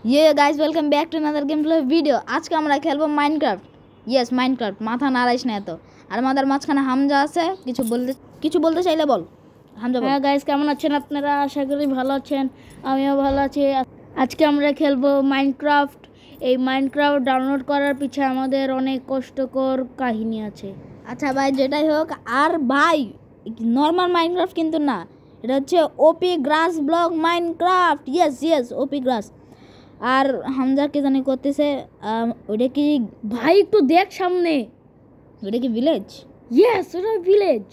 ये guys welcome back to another gameplay video. আজকে আমরা খেলবো মাইনক্রাফট। ইয়েস মাইনক্রাফট, মাথা নাড়াইস না এত। আর আমাদের মাঝখানে হামজা আছে, কিছু বলতে চাইলে বল হামজা। হ্যাঁ গাইস, কেমন আছেন আপনারা? আশা করি ভালো আছেন, আমিও ভালো আছি। আজকে আমরা খেলবো মাইনক্রাফট। এই মাইনক্রাফট ডাউনলোড করার পিছে আমাদের অনেক কষ্টকর কাহিনী আছে। আচ্ছা ভাই, যেটাই হোক, আর ভাই নর্মাল মাইনক্রাফট কিন্তু না, এটা হচ্ছে ওপি গ্রাস ব্লক মাইনক্রাফট। ইয়েস ওপি গ্রাস। আর হামজা কি জানি করতেছে, ওটা কি ভাই একটু দেখ সামনে, ওটা কি ভিলেজ? ইয়েস, ওটা ভিলেজ।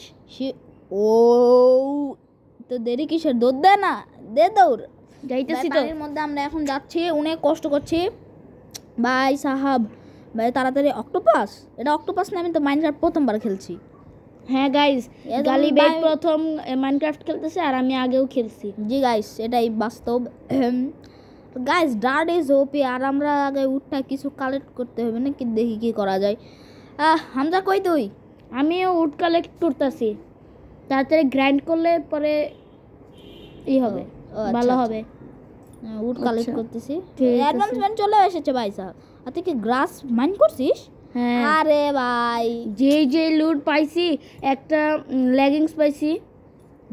ও তো দেরি কিসের, দৌড় দে না, দৌড়। যাইতেছি তো। এর মধ্যে আমরা এখন যাচ্ছি, অনেক কষ্ট করছি ভাই সাহাব। ভাই তাড়াতাড়ি। অক্টোপাস, এটা অক্টোপাস না, আমি তো মাইনক্রাফট প্রথমবার খেলছি। হ্যাঁ গাইস, গালিবেগ প্রথম মাইনক্রাফট খেলতেছে আর আমি আগেও খেলছি। জি গাইস, এটাই বাস্তব। গাইস ডার্ট ইজ ওপি। আর আমরা আগে উঠটা কিছু কালেক্ট করতে হবে নাকি, দেখি কি করা যায়। হামজা কই তুই? আমিও উড কালেক্ট করতেছি, তাড়াতাড়ি গ্রাইন্ড করলে পরে হবে, ভালো হবে। উড কালেক্ট করতেছি, অ্যাডভান্সমেন্ট চলে এসেছে ভাই সাহেব। আর তুই কি গ্রাস মাইন করছিস? হ্যাঁ। আরে ভাই যে লুট পাইছি, একটা লেগিংস পাইছি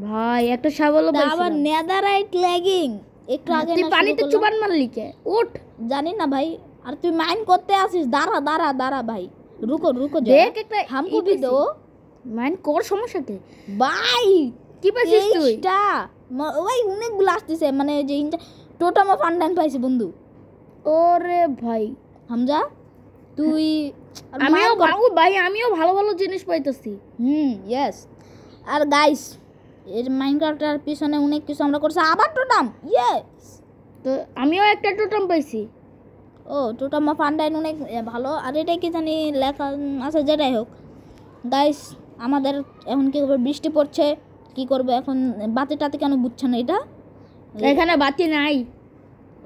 ভাই, একটা শাবলও পাইছি। আবার নেদারাইট লেগিং একটু আগে তুই পানিতে চুবান মারলি কে? উঠ। জানি না ভাই। আর তুই মাইন করতে আসিস? দাঁড়া ভাই, রুকো দেখ, একটা হামকো भी दो। মাইন কর, সমস্যা কি ভাই? কি পাইছিস তুই? এইটা ওই অনেকগুলো আসতেছে, মানে যে টোটামা ফান্ডান পাইছি বন্ধু। ওরে ভাই হামজা তুই আমিও ভালো জিনিস পাইতেছি। ইয়েস। আর গাইস এর মাইনক্রাফটের পিছনে অনেক কিছু আমরা করছি। আবার টোটাম, ইয়েস। তো আমিও একটা টোটাম পাইছি। ও টোটামা ফান্ডাইন অনেক ভালো। আর এটাই কি জানি লেখা আছে, যেটাই হোক গাইস। আমাদের এখন কি করবে, বৃষ্টি পড়ছে, কি করবে এখন? বাতি টাতি কেন বুঝছে না এটা? এখানে বাতি নাই।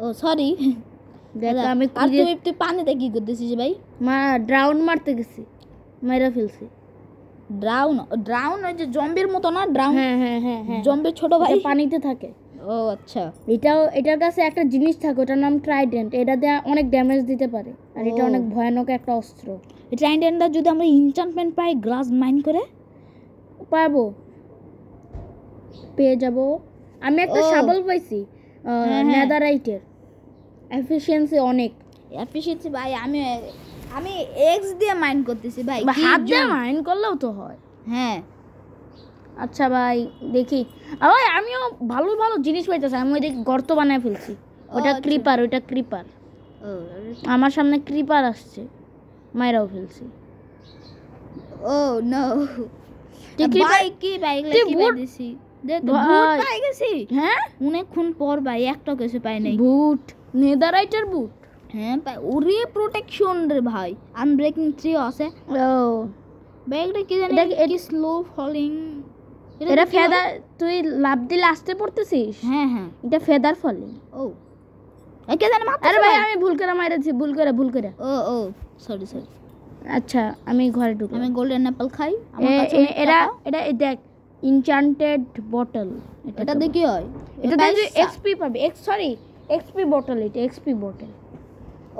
ও সরি। আমি তুই পানিতে কি করতেছিস ভাই? ড্রাউন মারতে গেছি, মেরা ফেলছি। ড্রাউন ওই যে জম্বির মতো না? ড্রাউন, হ্যাঁ জম্বির ছোট ভাই, পানিতে থাকে। ও আচ্ছা। এটার কাছে একটা জিনিস থাকে, ওটার নাম ট্রাইডেন্ট। এটা দিয়ে অনেক ড্যামেজ দিতে পারে, আর এটা অনেক ভয়ানক একটা অস্ত্র। এই ট্রাইডেন্টটা যদি আমরা এনচান্টমেন্ট পাই, গ্লাস মাইন করে পেয়ে যাব। আমি একটা শাবল পাইছি নেদারাইটের, এফিশিয়েন্সি অনেক। এফিশিয়েন্সি ভাই, আমি এক্স দিয়ে মাইন করতেছি ভাই, হাত দিয়ে মাইন করলেও তো হয়। হ্যাঁ আচ্ছা ভাই, দেখি ভাই, আমিও ভালো জিনিস পাইতেছি। আমি ওই গর্ত বানায় ফেলছি। ওটা ক্রিপার। আমার সামনে ক্রিপার আসছে, মাইরাও ফেলছি। ও নো, হ্যাঁ অনেকক্ষণ পর ভাই, একটা কিছু পাই নাই। বুট, নেদারাইটের বুট। হ্যাঁ ওরে প্রোটেকশন রে ভাই, আনব্রেকিং 3 আছে। ও ব্যাগটা কি জানি, কি স্লো ফলিং। এটা ফেদার, তুই লাভ দিলে আসতে পড়তেছিস। হ্যাঁ এটা ফেদার ফলিং। ও কে জানি মারতে। আরে ভাই, আমি ভুল করে মাইরেছি, ভুল করে। ও সরি। আচ্ছা, আমি ঘরে ঢুকি। আমি গোল্ডেন অ্যাপল খাই। এটা দেখ, এনচান্টেড বটল। এটা দিয়ে কি হয়? এটা দিয়ে এক্সপি পাবে। XP bottle. এটা এক্সপি বটল।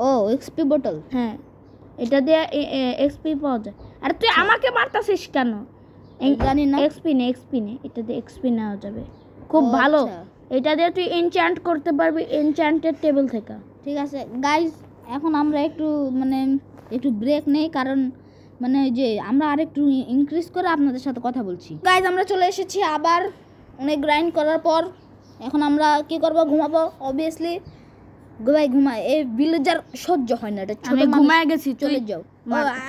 ও এক্সপি বটল, হ্যাঁ, এটা দিয়ে এক্সপি পাওয়া যায়। আর তুই আমাকে মারতাছিস কেন? জানি না। এক্সপি নে, এটা দিয়ে এক্সপি নেওয়া যাবে, খুব ভালো। এটা দিয়ে তুই এনচান্ট করতে পারবি এনচান্টেড টেবিল থেকে। ঠিক আছে গাইস, এখন আমরা একটু ব্রেক নেই, কারণ মানে যে আমরা আরেকটু ইনক্রিজ করে আপনাদের সাথে কথা বলছি। গাইস আমরা চলে এসেছি আবার অনেক গ্রাইন্ড করার পর। এখন আমরা কি করব? ঘুমাবো অবভিয়াসলি। ঘুমাই। এই ভিলেজার সহ্য হয় না, এটা ছোট ঘুমায় গেছি। চলে যাও,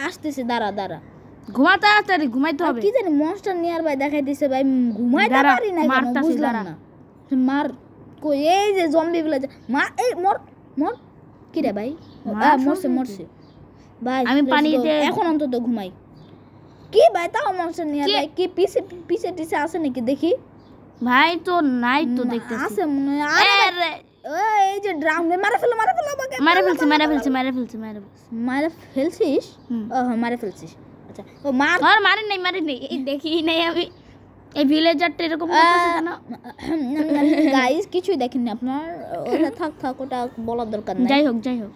আসতেছে, দাঁড়া ঘুমা, তাড়াতাড়ি ঘুমাইতে হবে। কি জানি মনস্টার নিয়ার ভাই দেখাই দিছে ভাই, ঘুমাইতে পারি না কেন বুঝলাম না। মার কই, এই যে জম্বি ভিলেজার এই মর কি রে ভাই? মরছে ভাই। আমি পানিতে এখন অন্তত ঘুমাই। কি ভাই তাও মনস্টার নিয়ার ভাই, কি পিছে টিছে আছে নাকি দেখি ভাই? তো নাই তো, দেখতেছি আছে মনে হয়। আরে এই যে ড্রাম মারা ফেলছি। মারা ফেলছিস? ও মারা ফেলছিস। আচ্ছা ও মারি নাই, এই দেখি নাই আমি। এই ভিলেজারটা এরকম করতেছে কেন? গাইস কিছুই দেখেননি আপনার, ওটা থাক ওটা বলার দরকার নাই। যাই হোক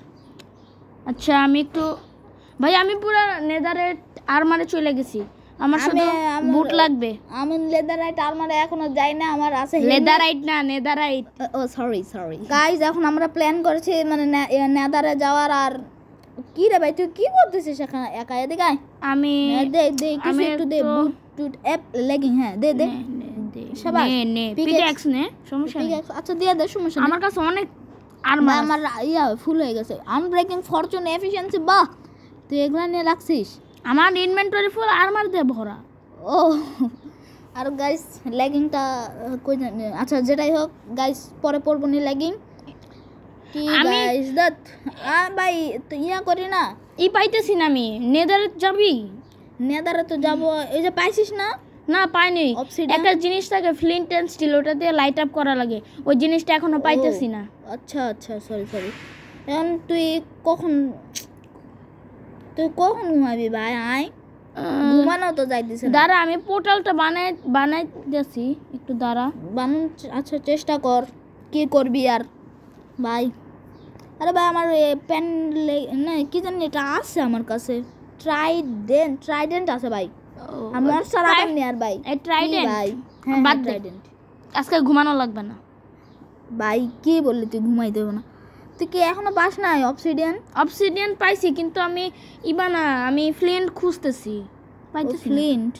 আচ্ছা আমি একটু ভাই আমি পুরো নেদারের আর্মারে চলে গেছি, আমার শুধু বুট লাগবে। আমি লেদারাইট আর্মারে এখনো যাই না, আমার আছে লেদারাইট না নেদারাইট। ও সরি গাইস, এখন আমরা প্ল্যান করেছি মানে নেদারে যাওয়ার। আর কি রে ভাই তুই কি করতেছিস এখানে একা? এদিকে আয়। আমি কিছু একটু দে, বুট টুট অ্যাপ লেগিং। হ্যাঁ দে সবাই নে পিকেক্স নে, সমস্যা নেই। আচ্ছা দিয়ে দে, সমস্যা নেই। আমার কাছে অনেক আর্মার, আমার ফুল হয়ে গেছে। আনব্রেকিং, ফরচুন, এফিশিয়েন্সি, বাহ তুই এগুলা নিয়ে রাখছিস? আমার ইনভেন্টরি ফুল আর্মার দিয়ে ভরা। ও আর গাইস লেগিংটা কই জানি। আচ্ছা যেটাই হোক গাইস, পরে পরবো নি লেগিং। কি গাইস দত ভাই তো করি না, পাইতেছি না আমি। নেদারে যাবি? নেদারে তো যাবো। এই যে পাইছিস না? না পাইনি। একটা জিনিস থাকে ফ্লিন্ট এন্ড স্টিল, ওটা দিয়ে লাইট আপ করা লাগে, ওই জিনিসটা এখনো পাইতেছি না। আচ্ছা সরি এখন তুই কখন ঘুমাবি ভাই? আয় ঘুমানো তো যাইতেছে না। দাঁড়া আমি পোর্টালটা বানাই দিয়েছি, একটু দাঁড়া বানান। আচ্ছা চেষ্টা কর, কি করবি আর ভাই? আরে ভাই আমার পেন না কি জানি এটা আছে আমার কাছে, ট্রাইডেন্ট আছে ভাই। আর মনস্টার আবার নি আর ভাই ট্রাইডেন্ট ভাই। হ্যাঁ ট্রাইডেন্ট। আজকে ঘুমানো লাগবে না ভাই। কি বললি তুই ঘুমাই দেব না? তুই কি এখনো পাস নাই অবসিডিয়ান? পাইছি কিন্তু আমি আমি ফ্লিন্ট খুঁজতেছি, পাইতেছি ফ্লিন্ট।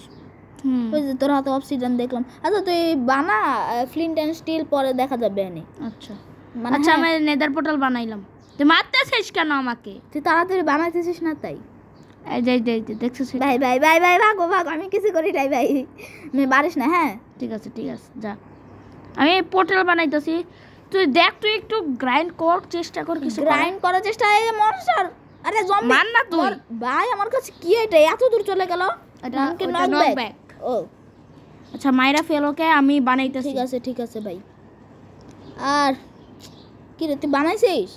ওই যে তোর হাতে অবসিডিয়ান দেখলাম। আচ্ছা তুই বানা ফ্লিন্ট এন্ড স্টিল, পরে দেখা যাবে এনে। আচ্ছা আমি নেদার পোর্টাল বানাইলাম। তুই মারতেছিস কেন আমাকে? তুই তাড়াতাড়ি বানাইতেছিস না তাই। যাই দেখছিস? ভাই ভাগো আমি কিছু করি নাই ভাই, আমি বারিস না। হ্যাঁ ঠিক আছে যা, আমি পোর্টাল বানাইতেছি। তুই দেখ, তুই একটু গ্রাইন্ড কর, চেষ্টা কর কিছু গ্রাইন্ড করার চেষ্টা। এই মনস্টার, আরে জম্বি মান না তুই ভাই। আমার কাছে কি এটা এত দূর চলে গেল? এটা নকব্যাক। ও আচ্ছা মাইরা ফেলোকে আমি বানাইতেছি। ঠিক আছে ভাই। আর কি রে তুই বানাইছিস?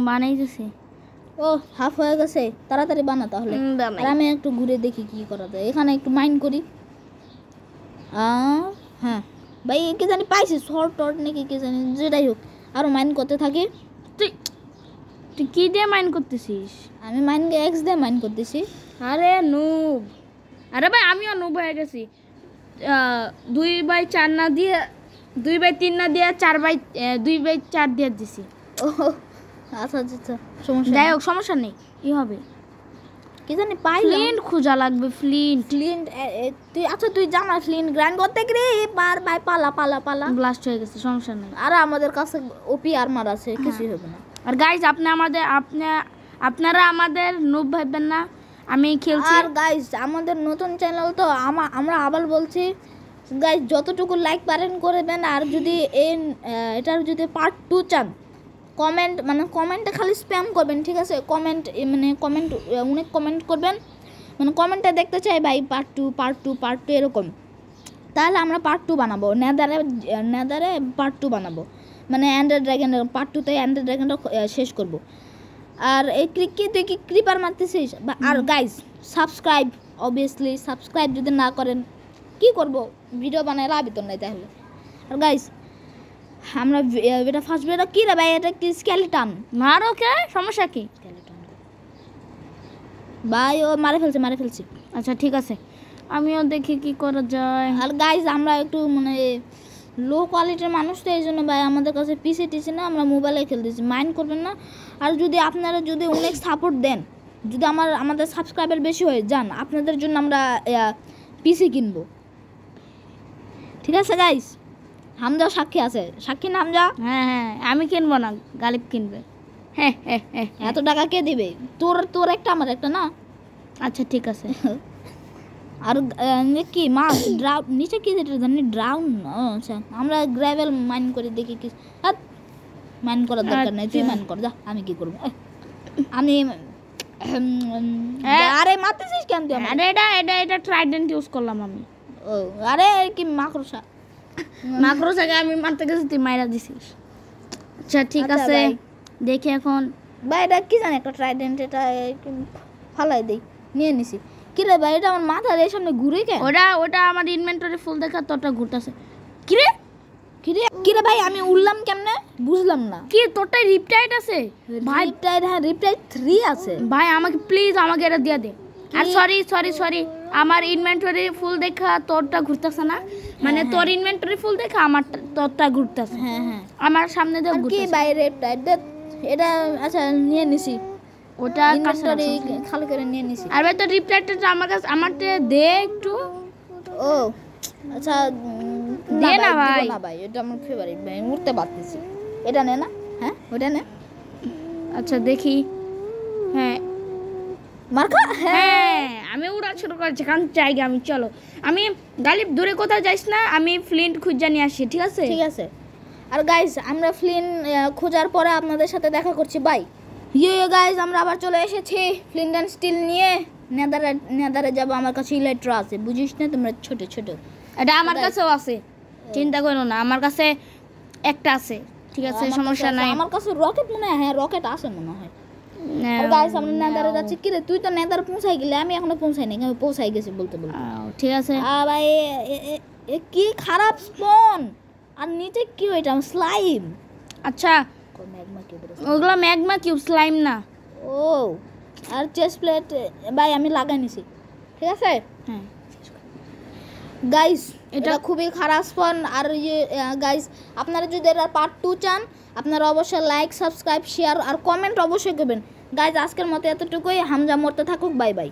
বানাইতেছি। ও হাফ হয়ে গেছে, তাড়াতাড়ি বানা তাহলে। আর আমি একটু ঘুরে দেখি কি করা যায়, এখানে একটু মাইন্ড করি। হ্যাঁ ভাই কি জানি পাইছি, শর্ট নাকি কি জানি, যেটাই হোক আরও মাইন্ড করতে থাকি। তুই কি দিয়ে মাইন্ড করতেছিস? আমি এক্স দিয়ে মাইন্ড করতেছি। আরে নুব, আরে ভাই আমিও নুব হয়ে গেছি। 2/4 না দিয়ে 2/3 না দিয়ে 2/4 দিয়ে দিছি। ও আচ্ছা সমস্যা যাই হোক, সমস্যা নেই। কি হবে কি জানি পাই। ফ্লিন্ট খোঁজা লাগবে। ফ্লিন্ট তুই আচ্ছা তুই জানা ফ্লিন্ট গ্রাইন্ড করতে গেলে ভাই পালা ব্লাস্ট হয়ে গেছে, সমস্যা নেই। আর আমাদের কাছে ওপি আর্মার আছে, কিছুই হবে না। আর গাইজ আপনারা আমাদের নুব ভাববেন না, আমি খেলছি। আর গাইজ আমাদের নতুন চ্যানেল তো, আমরা আবার বলছি গাইজ যতটুকু লাইক পারেন করবেন। আর যদি এটার যদি পার্ট 2 চান, কমেন্টে খালি স্প্যাম করবেন, ঠিক আছে? কমেন্ট অনেক কমেন্ট করবেন, কমেন্টে দেখতে চাই ভাই পার্ট টু এরকম। তাহলে আমরা পার্ট 2 বানাবো, নেদারে পার্ট 2 বানাবো, এন্ডার ড্রাগনের পার্ট 2তে এন্ডার ড্রাগনটা শেষ করব। আর এই তুই কি ক্রিপার মারতেছিস? আর গাইজ সাবস্ক্রাইব, অবভিয়াসলি সাবস্ক্রাইব যদি না করেন কি করব? ভিডিও বানায় লাভ তো নাই তাহলে। আর গাইজ আমরা এটা ফার্স্ট ভিডিও কি রে ভাই? এটা কি স্কেলেটন? মারো কে, সমস্যা কি? স্কেলেটন ভাই ও মারে ফেলছি। আচ্ছা ঠিক আছে, আমিও দেখি কি করা যায়। আর গাইজ আমরা একটু লো কোয়ালিটির মানুষ, তো এই জন্য ভাই আমাদের কাছে পিসি না, আমরা মোবাইলে খেলতেছি, মাইন্ড করবেন না। আর যদি আপনারা অনেক সাপোর্ট দেন, যদি আমাদের সাবস্ক্রাইবার বেশি হয়ে যান, আপনাদের জন্য আমরা পিসি কিনবো, ঠিক আছে গাইজ? হামজা সাক্ষী আছে, সাক্ষী না হামজা? হ্যাঁ আমি কিনবো না, গালিব কিনবে। হ্যাঁ এত টাকা কে দিবে? তোর একটা আমার একটা না। আচ্ছা ঠিক আছে। আর কি মাছ নিচে কি জানি ড্রাউন। আচ্ছা আমরা গ্রাভেল মাইন করে দেখি কি। মাইন করার দরকার নাই, তুই মাইন কর যা, আমি কি করবো? আমি আরে মারতেছিস কেন তুই? আরে এটা ট্রাইডেন্ট ইউজ করলাম আমি। ও আরে কি মাকড়সাকে আমি মারতে গেছি, তুই মাইরা দিছিস। আচ্ছা ঠিক আছে, দেখি এখন ভাই এটা কি জানি একটা ট্রাইডেন্ট, এটা ফালাই দেই, নিয়ে নিছি। কি রে ভাই এটা আমার মাথার এই সামনে ঘুরে কেন? ওটা আমার ইনভেন্টরি ফুল দেখা তোরটা ঘুরতেছে। কি রে কি রে ভাই আমি উড়লাম কেমনে বুঝলাম না। কি তোরটাই রিপটাইড আছে ভাই? রিপটাইড, হ্যাঁ রিপটাইড 3 আছে ভাই আমাকে প্লিজ আমাকে এটা দিয়ে দে। আর সরি আমার ইনভেন্টরি ফুল দেখা তোরটা ঘুরতেছে না, মানে তোর ইনভেন্টরি ফুল দেখা আমার তোরটা ঘুরতেছে। হ্যাঁ হ্যাঁ আমার সামনে দিয়ে কি ঘুরতেছে। ভাই রিপটাইড এটা আচ্ছা নিয়ে নিছি, ওটা ইনভেন্টরি খালি করে নিয়ে নিছি। আর ভাই তো রিপ্লাইটা আমার কাছে আমারটা দে একটু। ও আচ্ছা দে না ভাই। না ভাই এটা আমার ফেভারিট ভাই, উঠতে পারতেছি। এটা নে না, হ্যাঁ ওটা নে। আচ্ছা দেখি। হ্যাঁ মার্কা, হ্যাঁ আমি উড়া শুরু করেছি কারণ জায়গা আমি। চলো আমি গালিব দূরে কোথাও যাইস না, আমি ফ্লিন্ট খুঁজে নিয়ে আসি, ঠিক আছে? ঠিক আছে। আর গাইস আমরা ফ্লিন্ট খোঁজার পরে আপনাদের সাথে দেখা করছি বাই। গাইস আমরা আবার চলে এসেছি ফ্লিন্ট অ্যান্ড স্টিল নিয়ে। নেদারে যাব, আমার কাছে ইলেকট্রো আছে, বুঝিস না তোমরা ছোট ছোট। এটা আমার কাছেও আছে, চিন্তা করো না, আমার কাছে একটা আছে, ঠিক আছে সমস্যা নাই। আমার কাছে রকেট মনে হয়, হ্যাঁ রকেট আছে মনে হয়। আর গাইস আমরা নেদারে যাচ্ছি। কি রে তুই তো নেদারে পৌঁছাই গেলি, আমি এখনো পৌঁছাই নাই, আমি পৌঁছাই গেছি বলতে বলতে। ঠিক আছে ভাই কি খারাপ স্পন। আর নিচে কি ওইটা স্লাইম? আচ্ছা ওগুলো ম্যাগমা কিউব, স্লাইম না। ও আর চেস্ট প্লেট ভাই আমি লাগাই নিছি, ঠিক আছে? হ্যাঁ গাইস এটা খুবই খারাপ স্পন। আর গাইস আপনারা যদি এর পার্ট 2 চান আপনারা অবশ্যই লাইক, সাবস্ক্রাইব, শেয়ার আর কমেন্ট অবশ্যই করবেন। গাইস আজকের মতো এতটুকুই। হামজা মরতে থাকুক, বাই বাই।